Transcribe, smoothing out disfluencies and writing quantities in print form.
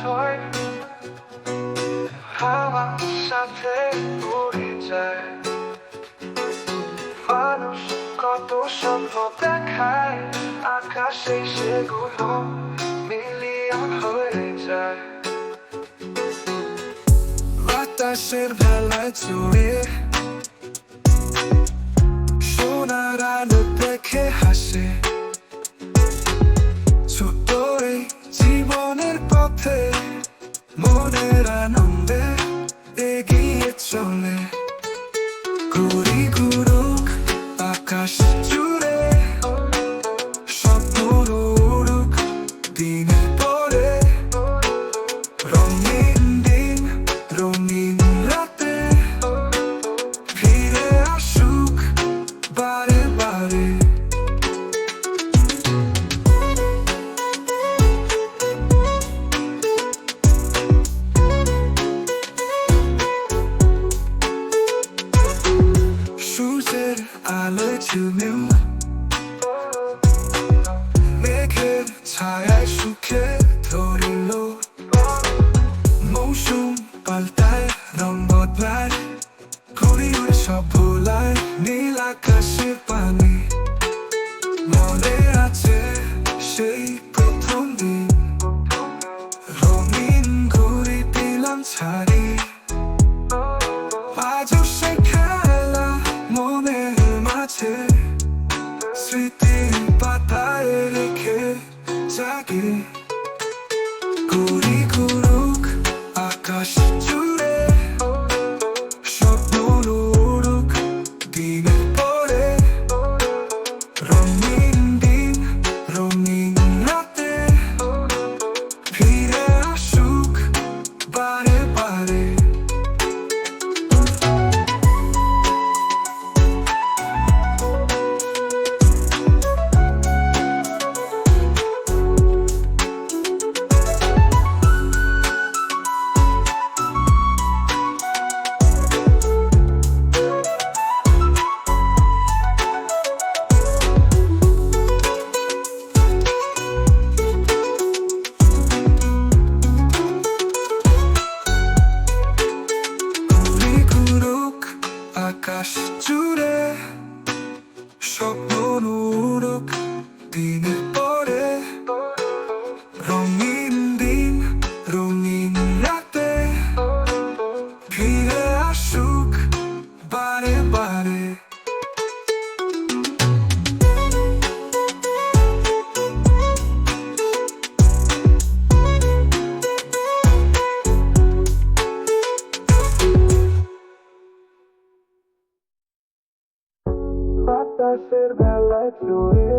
হয়, হাওয়ার সাথে উড়ে যায়। মানুষ কত স্বপ্ন দেখায়, আকাশে সেগুলো মিলিয়ন হয়ে যায়। বাতাসের ভেলায় চড়ে সোনার আলো দেখে হাসে, ছোট এই জীবনের পথে মনের আনন্দে এগিয়ে চলে। ঘুরি ঘুরুক আকাশ জুড়ে, স্বপ্ন উড়ুক দিনের পরে, রঙিন দিন রঙিন রাতে ফিরে আসুক বারে বারে। সূর্যের আলোয় ঝিলমিল, মেঘের ছায়ায় সুখে ধরিল। মৌসুম পাল্টায়, রং বদলায়, ঘুরি উড়ে সব ভোলায় নীল আকাশের পানি। মনে আছে সেই প্রথম দিন, রঙিন ঘুড়ি দিলাম ছাড়ি। আজও সে খেলা মনের মাঝে, স্মৃতির পাতায় রেখে জাগে। ঘুরি ঘুরুক আকাশ জুড়ে, স্বপ্ন উড়ুক দিনের পরে, রঙিন দিন রঙিন রাতে ফিরে আসুক বারে বারে। ঘুরি ঘুরুক আকাশ জুড়ে, স্বপ্ন উড়ুক দিনের পরে, রঙিন দিন রঙিন রাতে ফিরে আসুক বারে বারে। বাতাসের ভেলায় চড়ে